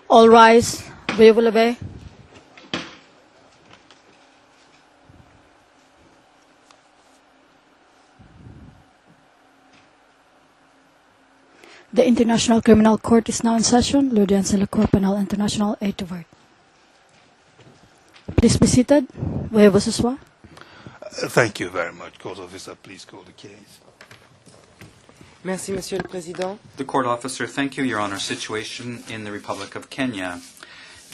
All rise. Veuillez vous lever. The International Criminal Court is now in session. L'audience de la Cour pénale internationale est ouverte. Please be seated. Veuillez vous asseoir. Thank you very much. Court officer, please call the case. Merci, Monsieur le Président. The court officer, thank you, Your Honor. Situation in the Republic of Kenya.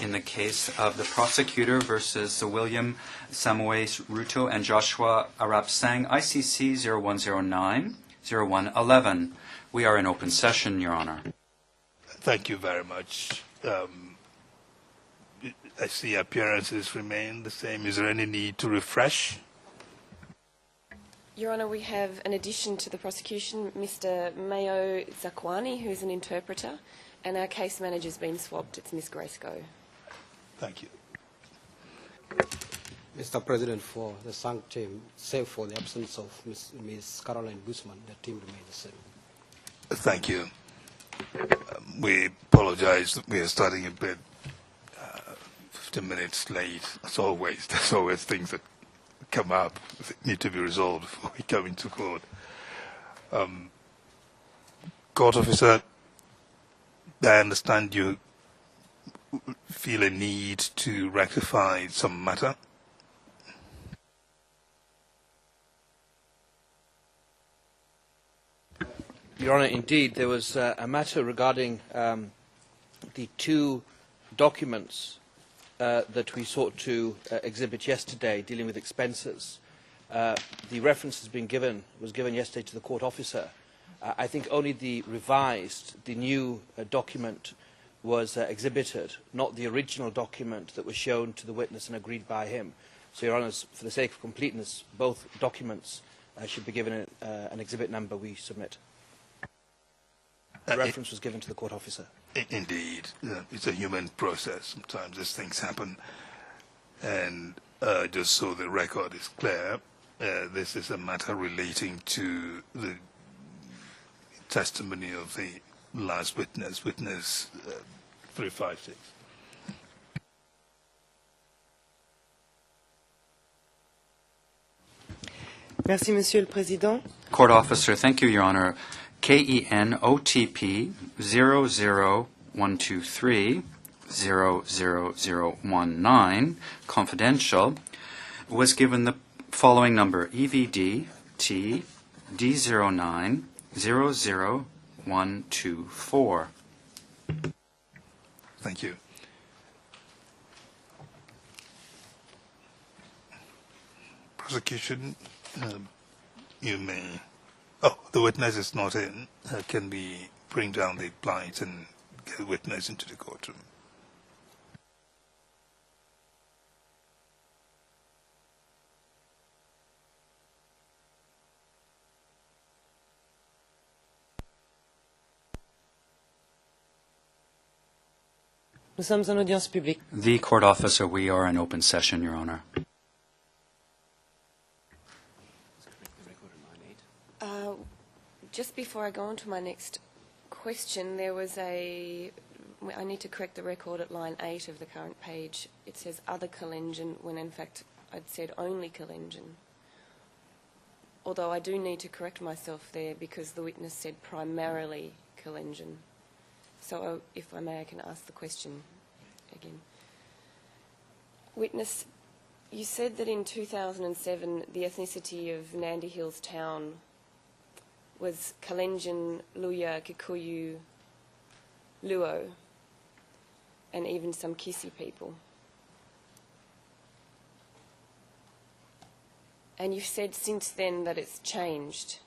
In the case of the prosecutor versus William Samuel Ruto and Joshua Arap Sang, ICC 0109-0111. We are in open session, Your Honor. Thank you very much. I see appearances remain the same. Is there any need to refresh? Your Honour, we have an addition to the prosecution, Mr. Mayo Zakwani, who is an interpreter, and our case manager's been swapped. It's Ms. Grace Go. Thank you. Mr. President, for the Sang team, save for the absence of Ms. Caroline Guzman, the team remains the same. Thank you. We apologize. We are starting a bit 15 minutes late. As always, there's always things that come up that need to be resolved before we come into court. Court officer, I understand you feel a need to rectify some matter. Your Honour, indeed, there was a matter regarding the two documents that we sought to exhibit yesterday, dealing with expenses. The reference was given yesterday to the court officer. I think only the new document was exhibited, not the original document that was shown to the witness and agreed by him. So, Your Honours, for the sake of completeness, both documents should be given an exhibit number we submit. The reference was given to the court officer. Indeed. It's a human process. Sometimes these things happen. And just so the record is clear, this is a matter relating to the testimony of the last witness, witness 356. Merci, Monsieur le Président. Court officer, thank you, Your Honor. KenOTP 00123-00019, confidential, was given the following number, EVD T D09-00124. Thank you. Prosecution, you may... Oh, the witness is not in. Can we bring down the blinds and get the witness into the courtroom? Nous sommes en audience publique. The court officer, we are in open session, Your Honor. Just before I go on to my next question, there was I need to correct the record at line 8 of the current page. It says other Kalenjin when in fact I'd said only Kalenjin. Although I do need to correct myself there because the witness said primarily Kalenjin. So if I may, I can ask the question again. Witness, you said that in 2007 the ethnicity of Nandi Hills town was Kalenjin, Luya, Kikuyu, Luo, and even some Kisi people. And you've said since then that it's changed,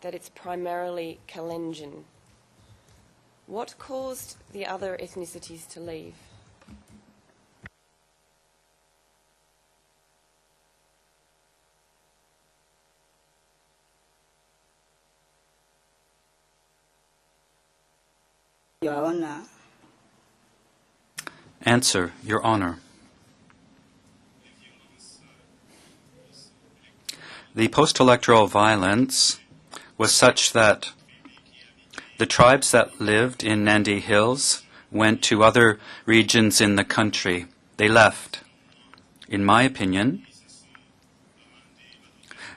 that it's primarily Kalenjin. What caused the other ethnicities to leave? Your Honor. Answer, Your Honor. The post-electoral violence was such that the tribes that lived in Nandi Hills went to other regions in the country. They left. In my opinion,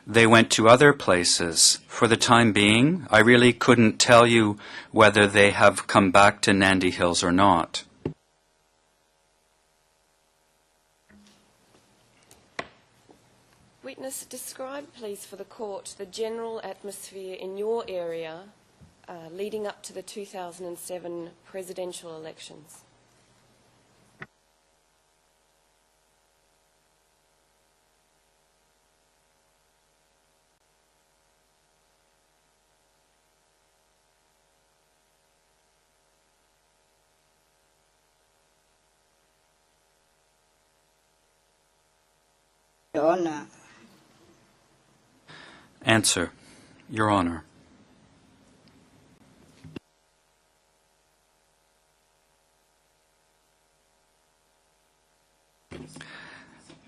they went to other places. For the time being, I really couldn't tell you whether they have come back to Nandi Hills or not. Witness, describe please for the court the general atmosphere in your area leading up to the 2007 presidential elections. Your Honor. Answer, Your Honor.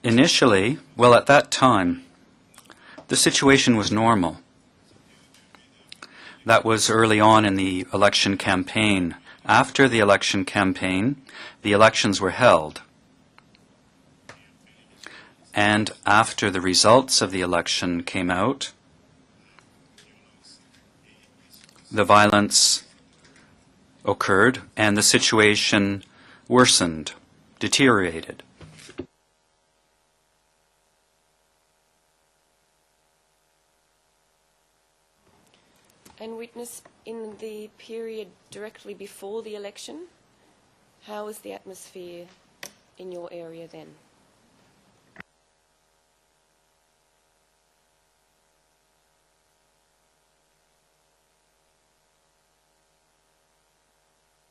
Initially, well, at that time, the situation was normal. That was early on in the election campaign. After the election campaign, the elections were held. And after the results of the election came out, the violence occurred and the situation worsened, deteriorated. And witness, in the period directly before the election, how was the atmosphere in your area then?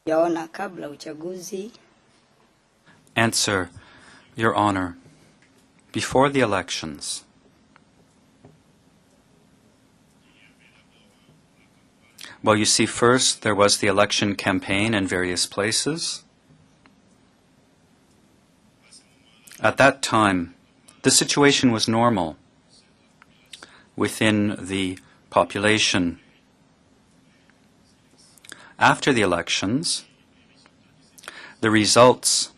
Your Honor, kabla uchaguzi. Answer, Your Honor. Before the elections, well, you see, first there was the election campaign in various places. At that time, the situation was normal within the population. After the elections, the results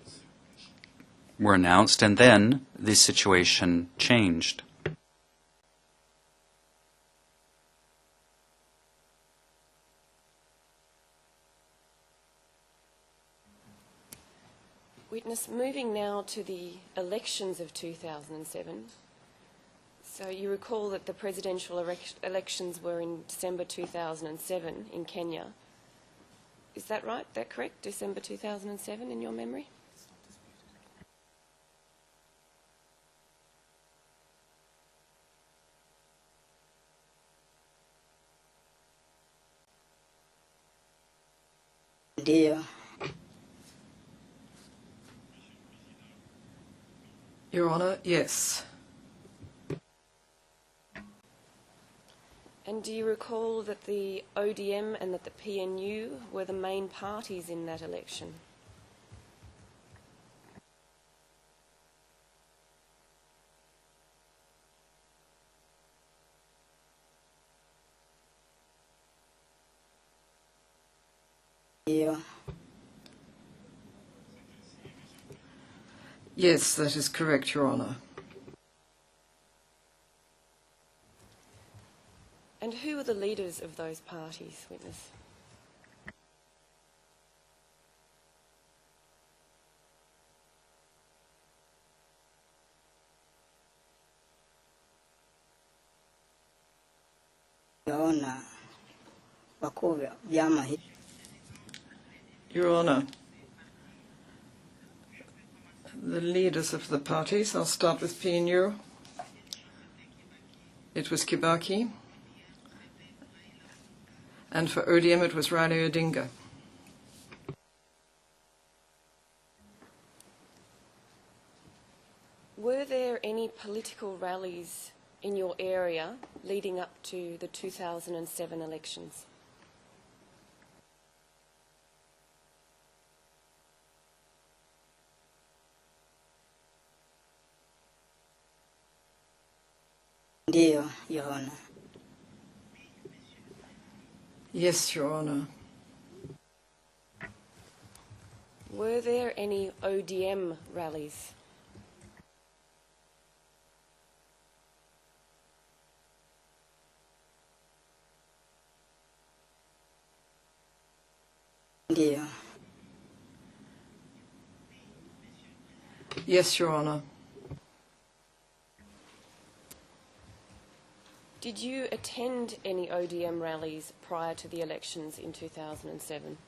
were announced, and then the situation changed. Witness, moving now to the elections of 2007. So you recall that the presidential elections were in December 2007 in Kenya. Is that right? That correct? December 2007 in your memory? Ndio. Your Honour, yes. And do you recall that the ODM and that the PNU were the main parties in that election? Ndio. Yes, that is correct, Your Honour. And who were the leaders of those parties, witness? Your Honor, wakuu wa vyama hivi. Your Honour, the leaders of the parties, I'll start with PNU. It was Kibaki. And for ODM, it was Raila Odinga. Were there any political rallies in your area leading up to the 2007 elections? Ndio, Your Honor. Yes, Your Honour. Were there any ODM rallies? Ndio. Yes, Your Honour. Did you attend any ODM rallies prior to the elections in 2007?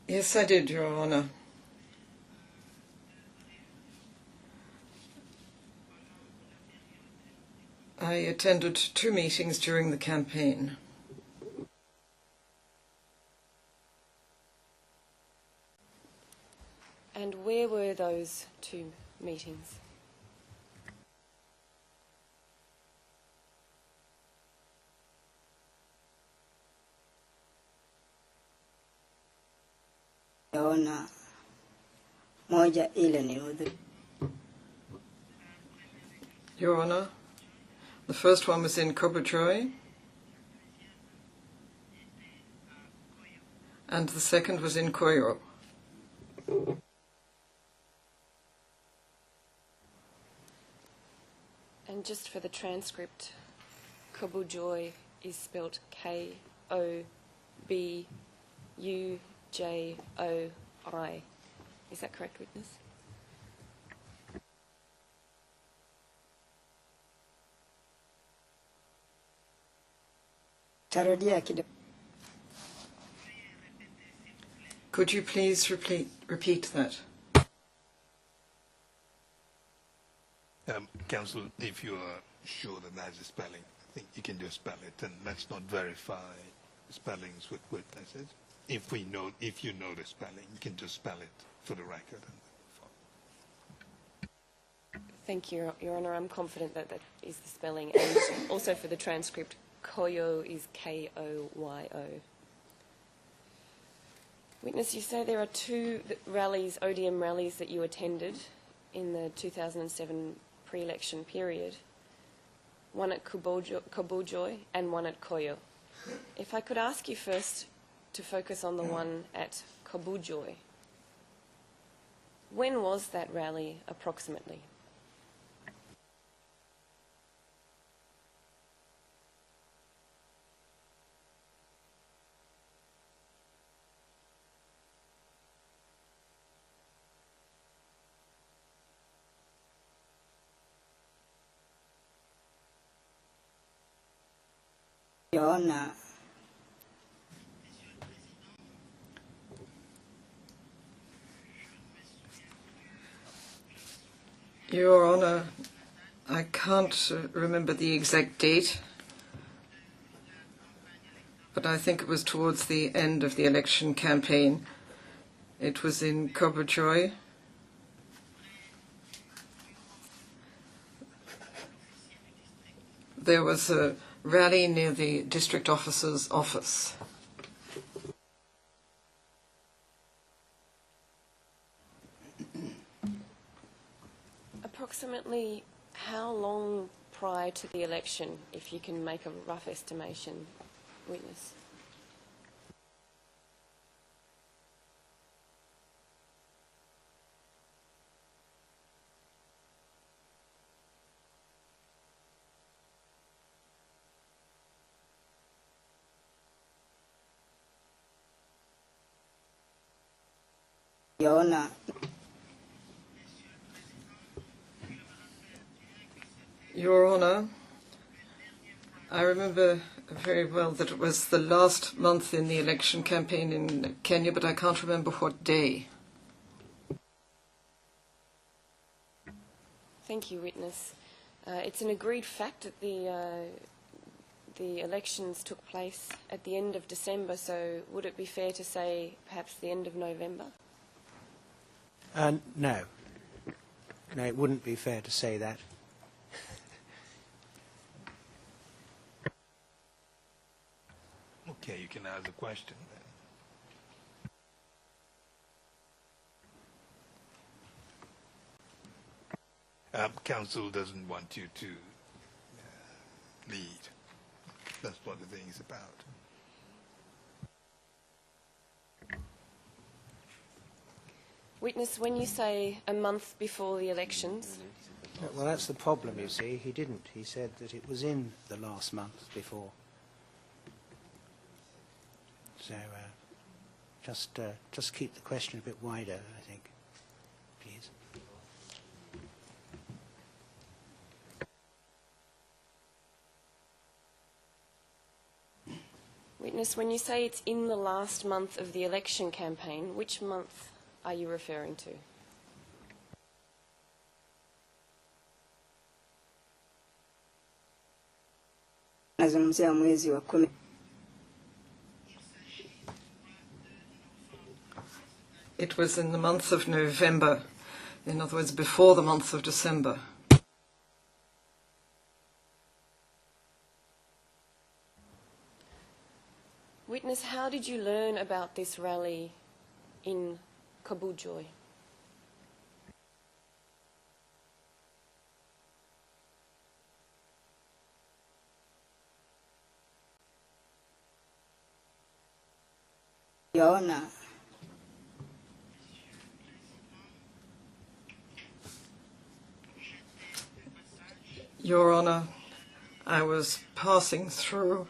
Yes, I did, Your Honour. I attended 2 meetings during the campaign. And where were those 2 meetings? Yaona moja ile ni Your Honour, the first one was in Kobojoy, and the second was in Koyo. And just for the transcript, Kobujoy is spelt K-O-B-U-J-O-I. Is that correct, witness? tarudia kidogo. Could you please repeat that? Counsel, if you are sure that that's the spelling, I think you can just spell it, and let's not verify spellings with witnesses. If you know the spelling, you can just spell it for the record. Thank you, Your Honour. I'm confident that that is the spelling. And also for the transcript, Koyo is K-O-Y-O. Witness, you say there are 2 rallies, ODM rallies, that you attended in the 2007 pre-election period. One at Kobujoy and one at Koyo. If I could ask you first to focus on the one at Kobujoy. When was that rally approximately? Yaona Your Honour, I can't remember the exact date, but I think it was towards the end of the election campaign. It was in Kobojoy. There was a rally near the district officer's office. Approximately how long prior to the election, if you can make a rough estimation, witness? yaona Your Honour, I remember very well that it was the last month in the election campaign in Kenya, but I can't remember what day. Thank you, witness. It's an agreed fact that the elections took place at the end of December, so would it be fair to say perhaps the end of November? No. No, it wouldn't be fair to say that. Okay, you can ask the question then. Council doesn't want you to lead. That's what the thing is about. Witness, when you say a month before the elections, Well, that's the problem, you see. He didn't. He said that it was in the last month before. So just keep the question a bit wider, I think, please. Witness, when you say it's in the last month of the election campaign, which month are you referring to? Nazungumzia mwezi wa 10. It was in the month of November, in other words, before the month of December. Witness, how did you learn about this rally in Kabuljoy? Yaona Your Honour, I was passing through.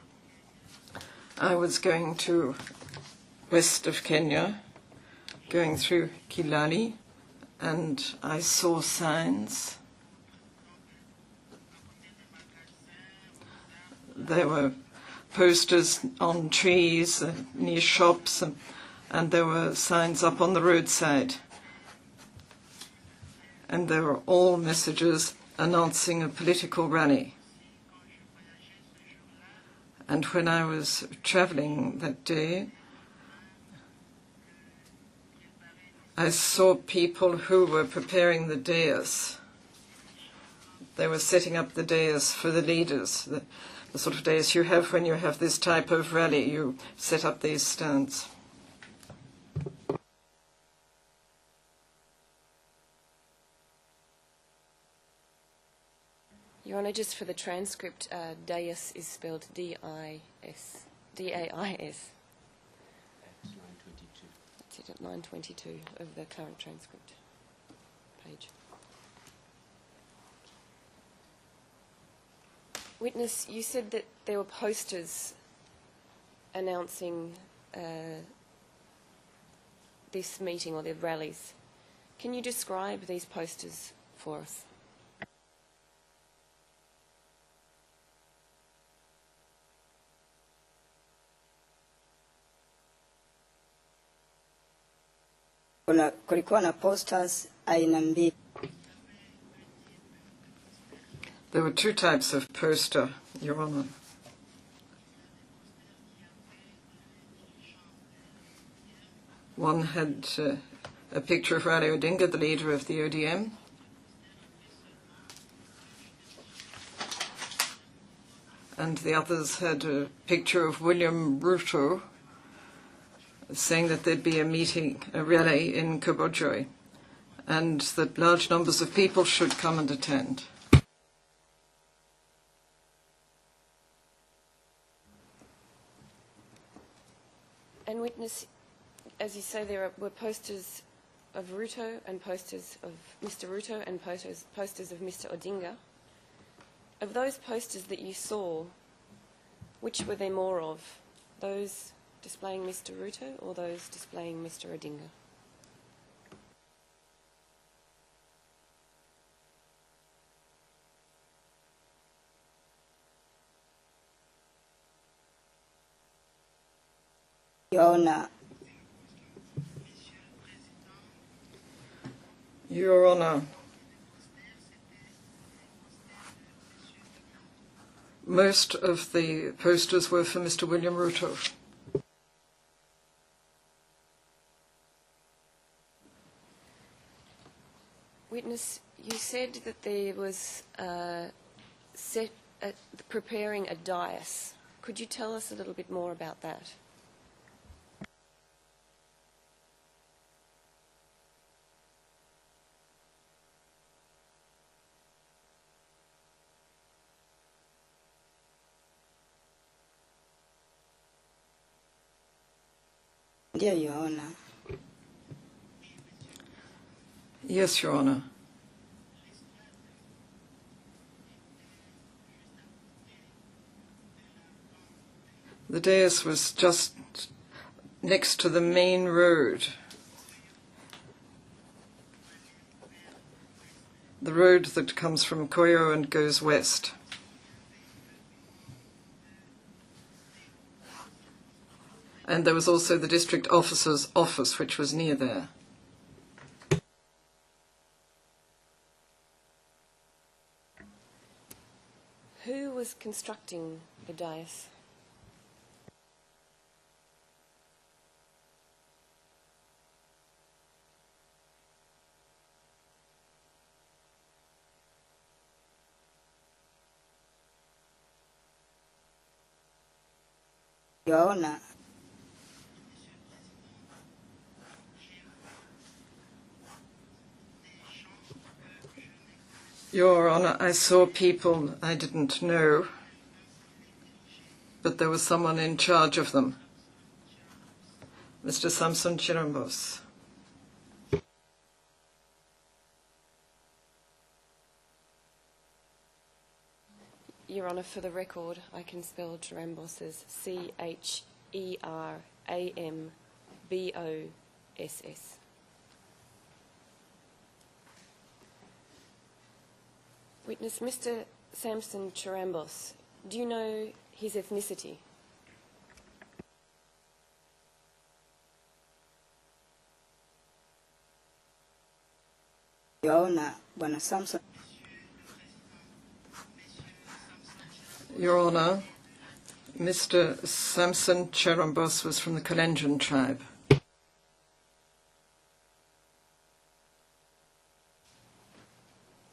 I was going to west of Kenya, going through Kilali, and I saw signs. There were posters on trees near shops, and there were signs up on the roadside. And there were all messages announcing a political rally. And when I was travelling that day, I saw people who were preparing the dais. They were setting up the dais for the leaders, the sort of dais you have when you have this type of rally. You set up these stands. Your Honour, just for the transcript, dais is spelled D-I-S. D-A-I-S. That's it at 922 of the current transcript page. Witness, you said that there were posters announcing this meeting or the rallies. Can you describe these posters for us? kulikuwa na posters aina mbili. There were two types of poster, Your Honour. One had a picture of Raila Odinga, the leader of the ODM. And the others had a picture of William Ruto, saying that there'd be a meeting, a rally in Kabuljoy, and that large numbers of people should come and attend. And witness, as you say, there were posters of Ruto and posters of Mr. Ruto and posters of Mr. Odinga. Of those posters that you saw, which were there more of? Those displaying Mr. Ruto or those displaying Mr. Odinga? Yaona Your Honour, most of the posters were for Mr. William Ruto. Witness, you said that there was preparing a dais, Could you tell us a little bit more about that? Dear Your Honor, Yes, Your Honour. The dais was just next to the main road. The road that comes from Koyo and goes west. And there was also the district officer's office, which was near there. Who was constructing the dais? Your Honor, Your Honour, I saw people I didn't know, but there was someone in charge of them. Mr. Samson Chirambos. Your Honour, for the record, I can spell Chirambos as C-H-E-R-A-M-B-O-S-S. Witness, Mr. Samson Chirambos, do you know his ethnicity? Your Honor, Bwana Samson, Your Honour, Mr. Samson Chirambos was from the Kalenjin tribe.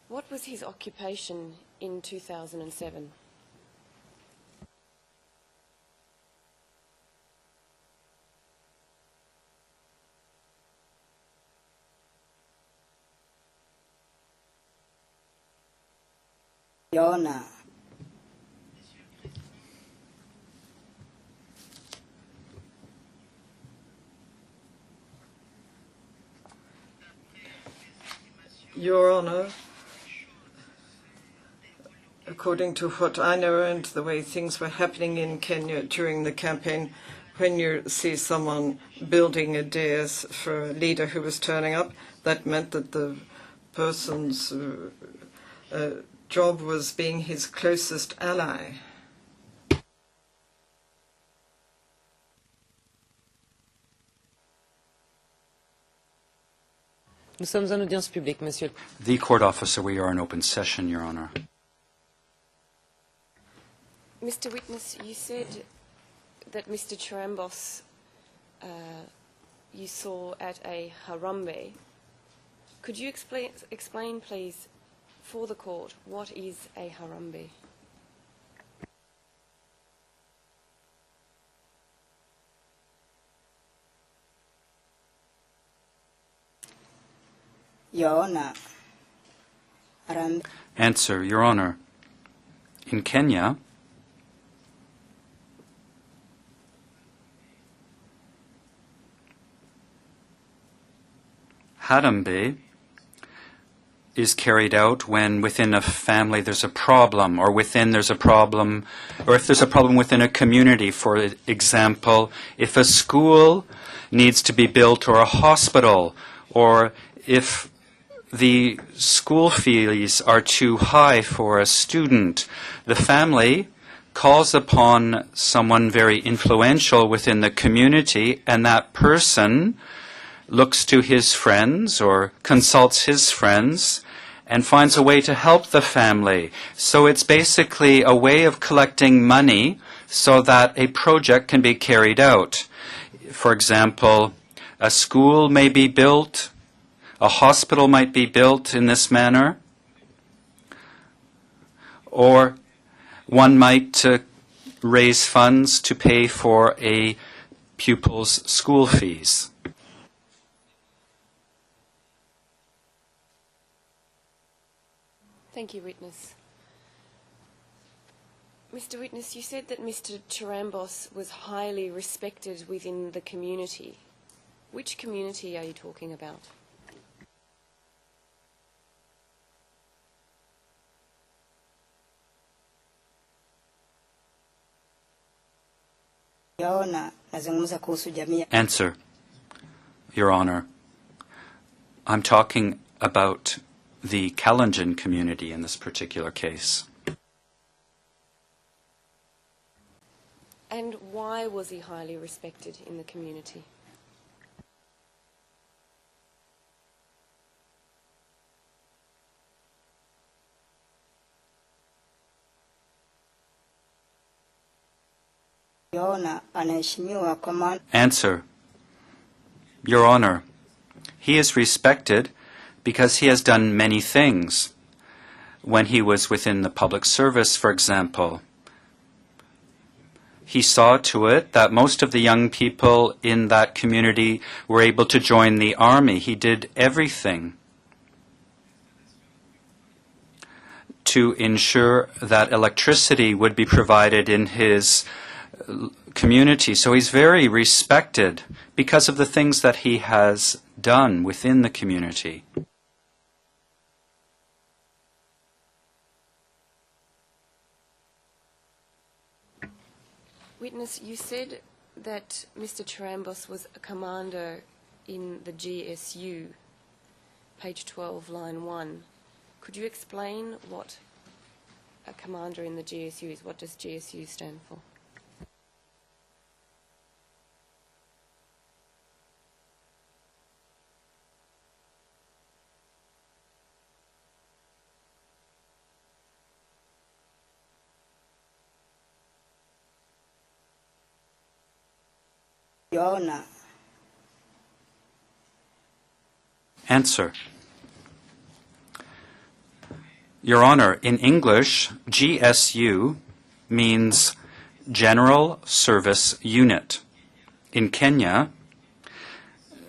What was his occupation in 2007? Your Honor, Your Honour, according to what I know and the way things were happening in Kenya during the campaign, when you see someone building a dais for a leader who was turning up, that meant that the person's job was being his closest ally. Nous sommes en audience publique, monsieur. The court officer, we are in open session, Your Honour. Mr. Witness, you said that Mr. Chirambos you saw at a harambe. Could you explain, please, for the court, what is a harambe? Your Honor, Answer, Your Honour. In Kenya, harambe is carried out when within a family there's a problem, or within there's a problem, or if there's a problem within a community. For example, if a school needs to be built, or a hospital, or if the school fees are too high for a student, the family calls upon someone very influential within the community, and that person looks to his friends or consults his friends and finds a way to help the family. So it's basically a way of collecting money so that a project can be carried out. For example, a school may be built, a hospital might be built in this manner, or one might raise funds to pay for a pupil's school fees. Thank you, witness. Mr. Witness, you said that Mr. Charambos was highly respected within the community. Which community are you talking about? Answer, Your Honor. I'm talking about the Kalenjin community in this particular case. And why was he highly respected in the community? Answer, Your Honor. He is respected because he has done many things. When he was within the public service, for example, he saw to it that most of the young people in that community were able to join the army. He did everything to ensure that electricity would be provided in his community. So he's very respected because of the things that he has done within the community. Witness, you said that Mr. Charambos was a commander in the GSU, page 12, line 1. Could you explain what a commander in the GSU is? What does GSU stand for? Answer. Your Honor, in English, GSU means General Service Unit. In Kenya,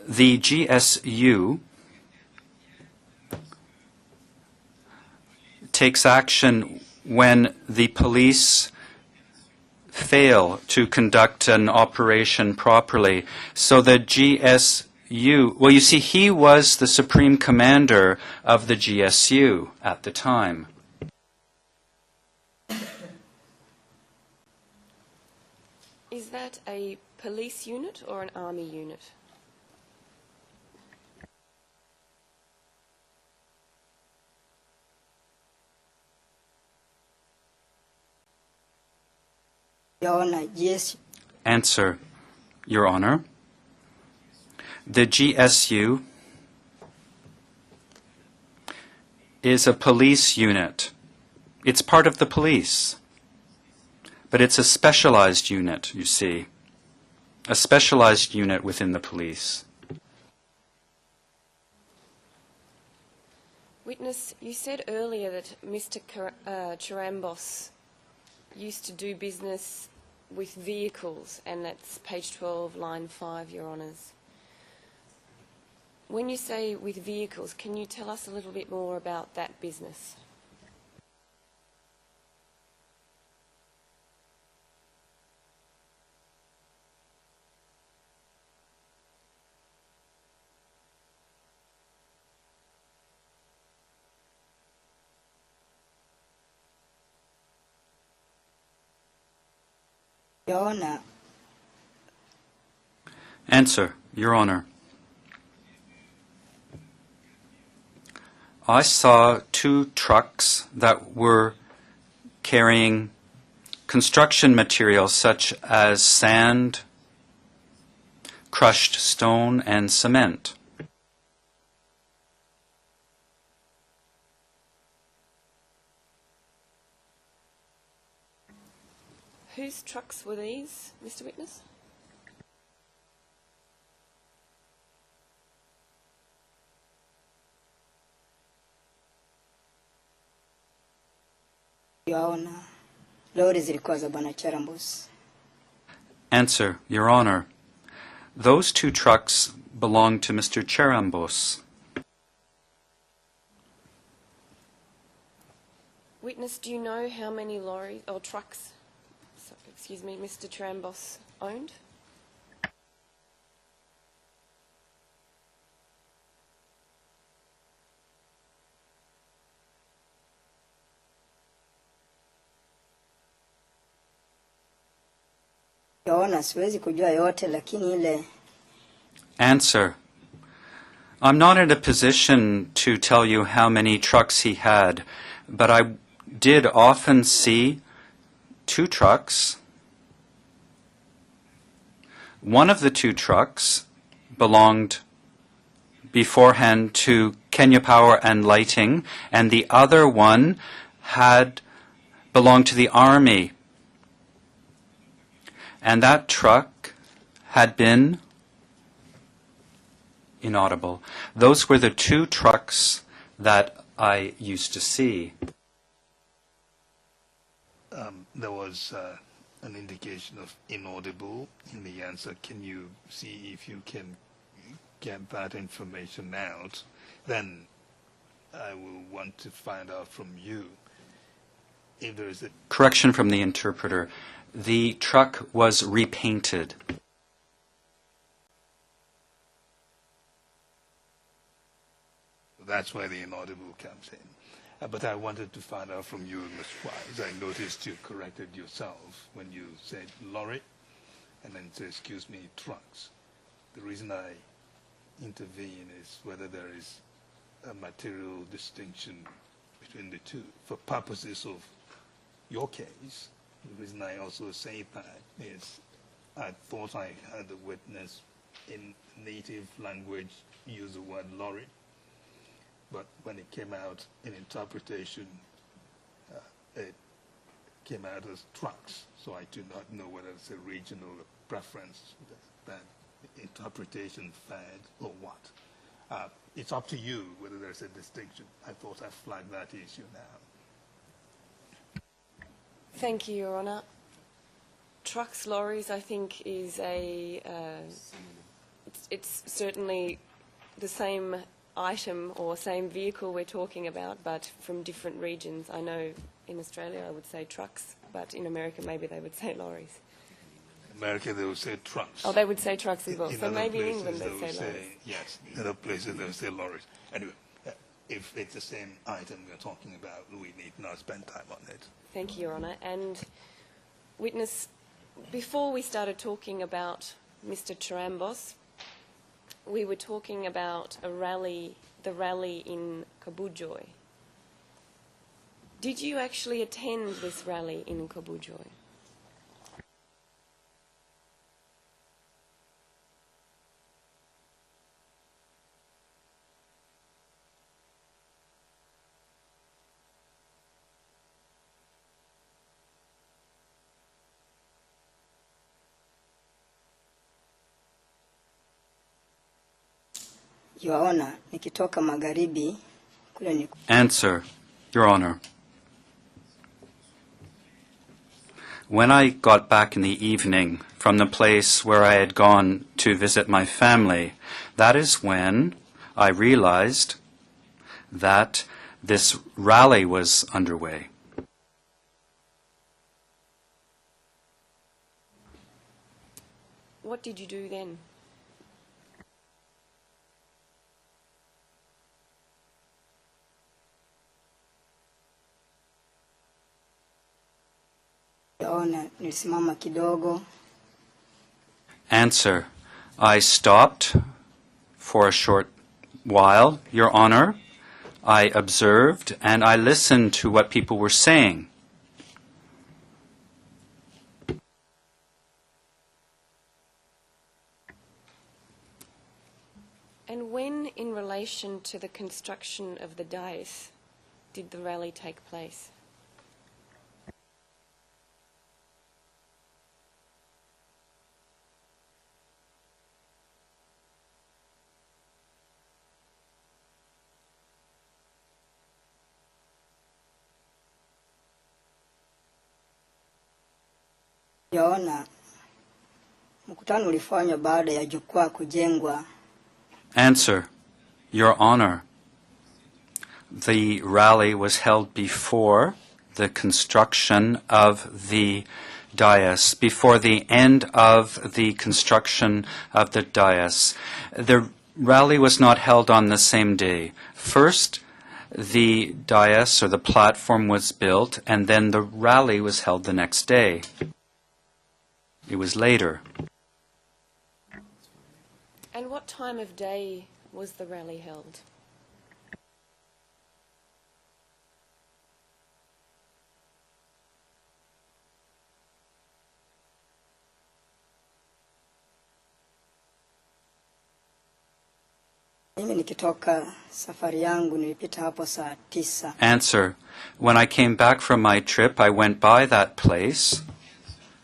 the GSU takes action when the police fail to conduct an operation properly. So the GSU, well, you see, he was the supreme commander of the GSU at the time. Is that a police unit or an army unit? Answer, Your Honor. The GSU is a police unit. It's part of the police. But it's a specialized unit, you see. A specialized unit within the police. Witness, you said earlier that Mr. Charambos used to do business with vehicles, and that's page 12, line 5, Your Honours. When you say with vehicles, can you tell us a little bit more about that business? Answer, Your Honor. I saw 2 trucks that were carrying construction materials such as sand, crushed stone, and cement. Whose trucks were these, Mr. Witness? lori zilikuwa za bwana Charambos. Answer, Your Honor. Those 2 trucks belonged to Mr. Cherambos. Witness, do you know how many lorries or trucks, Mr. Trambos owned? Yaona siwezi kujua yote lakini ile. Answer. I'm not in a position to tell you how many trucks he had, but I did often see 2 trucks. One of the 2 trucks belonged beforehand to Kenya Power and Lighting, and the other one belonged to the Army. And that truck had been inaudible. Those were the 2 trucks that I used to see. There was an indication of inaudible in the answer. Can you see if you can get that information out? Then I will want to find out from you if there is a... Correction from the interpreter. The truck was repainted. That's where the inaudible comes in. But I wanted to find out from you, Ms. Wise. I noticed you corrected yourself when you said lorry and then said, excuse me, trucks. The reason I intervene is whether there is a material distinction between the 2. For purposes of your case, the reason I also say that is I thought I heard the witness in native language use the word lorry, but when it came out in interpretation, it came out as trucks. So I do not know whether it's a regional preference that interpretation fed or what. It's up to you whether there's a distinction. I thought I flagged that issue now. Thank you, Your Honour. Trucks, lorries, I think is it's certainly the same item or same vehicle we're talking about, but from different regions. I know in Australia I would say trucks, but in America maybe they would say lorries. In America they would say trucks. Oh, they would say trucks as well. In So other maybe in places England they they'd would say lorries. yes, in other places they would say lorries. Anyway, if it's the same item we're talking about, we need not spend time on it. Thank you, Your Honour. And witness, before we started talking about Mr. Charambos, we were talking about the rally in Kabujoy. Did you actually attend this rally in Kabujoy? Yaona nikitoka magharibi kule ni... Answer, Your Honor. When I got back in the evening from the place where I had gone to visit my family, that is when I realized that this rally was underway. What did you do then? Yaona nilisimama kidogo. Answer, I stopped for a short while, Your Honor. I observed and I listened to what people were saying. And when, in relation to the construction of the dais, did the rally take place? Yaona mkutano ulifanywa baada ya jukwaa kujengwa. Answer, Your Honor. The rally was held before the construction of the dais, before the end of the construction of the dais. The rally was not held on the same day. First, the dais or the platform was built, and then the rally was held the next day. It was later. And what time of day was the rally held? Mimi nikitoka safari yangu nilipita hapo saa 9. Answer, when I came back from my trip, I went by that place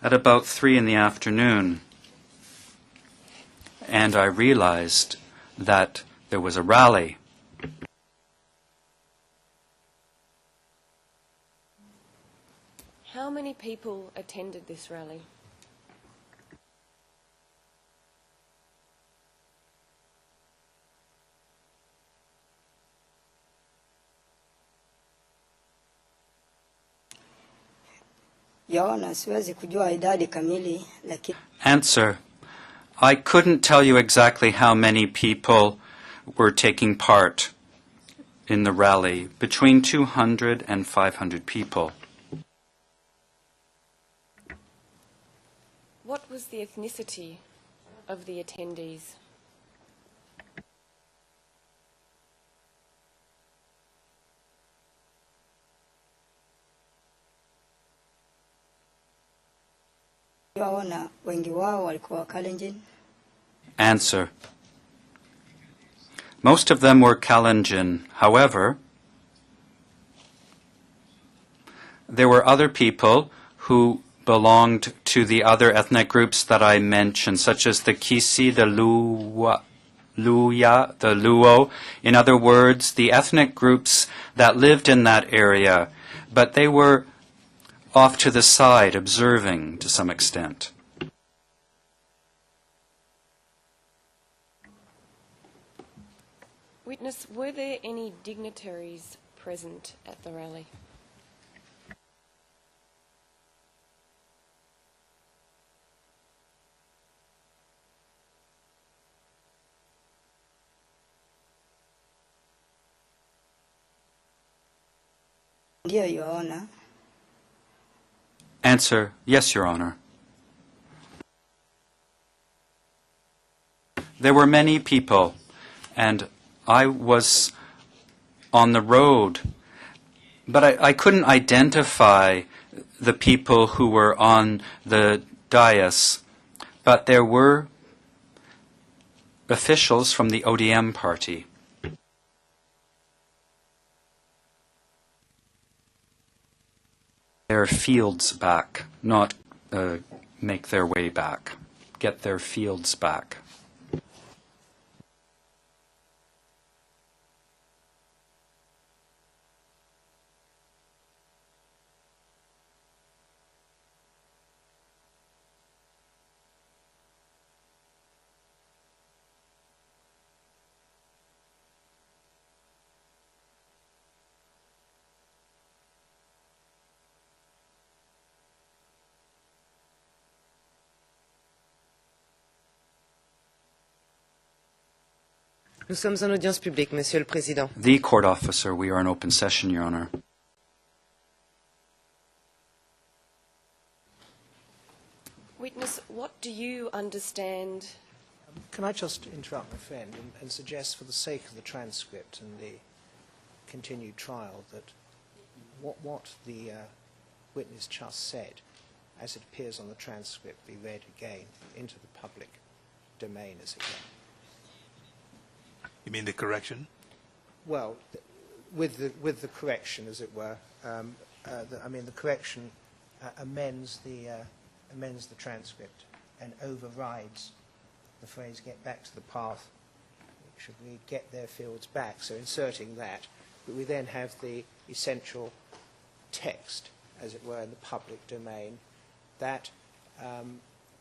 at about 3 in the afternoon, and I realized that there was a rally. How many people attended this rally? Yaona siwezi kujua idadi kamili lakini Answer, I couldn't tell you exactly how many people were taking part in the rally, between 200 and 500 people. What was the ethnicity of the attendees? yaona wengi wao walikuwa Kalenjin. Answer, most of them were Kalenjin. However, there were other people who belonged to the other ethnic groups that I mentioned, such as the Kisi, the Luya, the Luo. In other words, the ethnic groups that lived in that area, but they were off to the side, observing to some extent. Witness, were there any dignitaries present at the rally? Ndio yaona. Answer, yes, Your Honor. There were many people, and I was on the road, but I couldn't identify the people who were on the dais, but there were officials from the ODM party. Their fields back, not make their way back. Get their fields back. Nous sommes en audience publique, Monsieur le Président. The court officer, we are in open session, Your Honor. Witness, what do you understand? Can I just interrupt my friend and suggest, for the sake of the transcript and the continued trial, that what the witness just said, as it appears on the transcript, be read again into the public domain, as it were. You mean the correction? Well, with the correction, as it were. The correction amends the transcript and overrides the phrase "get back to the path." It should read "get their fields back." So inserting that, but we then have the essential text, as it were, in the public domain that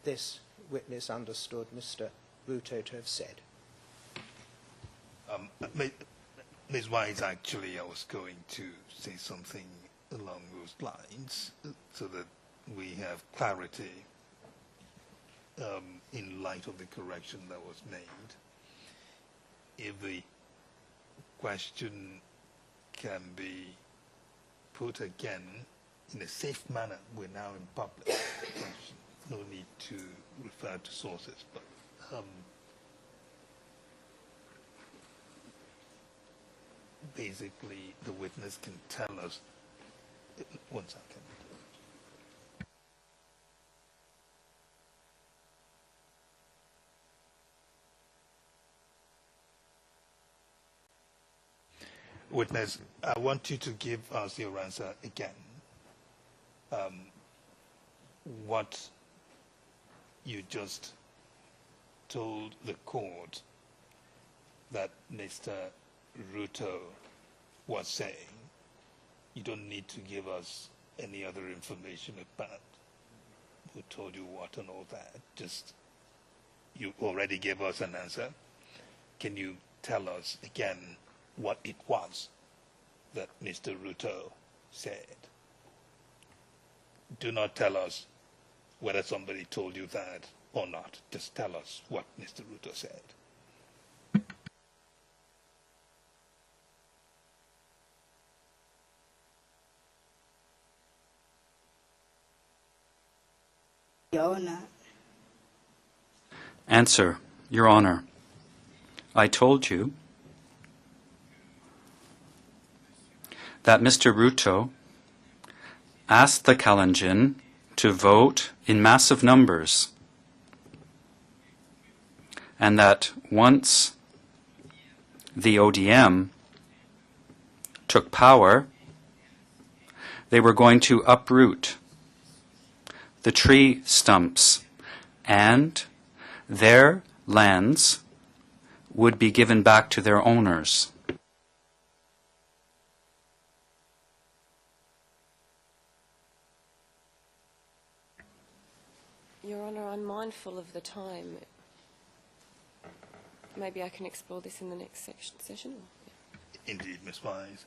this witness understood Mr. Ruto to have said. Ms. Wise, actually, I was going to say something along those lines so that we have clarity in light of the correction that was made. If the question can be put again in a safe manner, we're now in public. No need to refer to sources, but basically the witness can tell us. One second. Witness, I want you to give us your answer again. What you just told the court that Mr. Ruto was saying, you don't need to give us any other information about who told you what and all that. Just, you already gave us an answer. Can you tell us again what it was that Mr. Ruto said? Do not tell us whether somebody told you that or not. Just tell us what Mr. Ruto said. Your Honor. Answer, Your Honor. I told you that Mr. Ruto asked the Kalenjin to vote in massive numbers, and that once the ODM took power, they were going to uproot the tree stumps, and their lands would be given back to their owners. Your Honour, I'm mindful of the time. Maybe I can explore this in the next session. Indeed, Ms. Wise.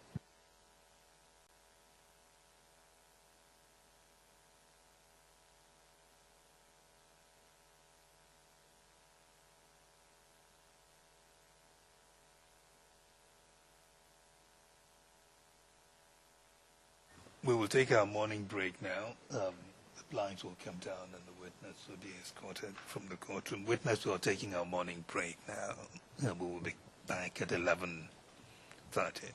We will take our morning break now. The blinds will come down and the witness will be escorted from the courtroom. Witness, we are taking our morning break now. We will be back at 11:30.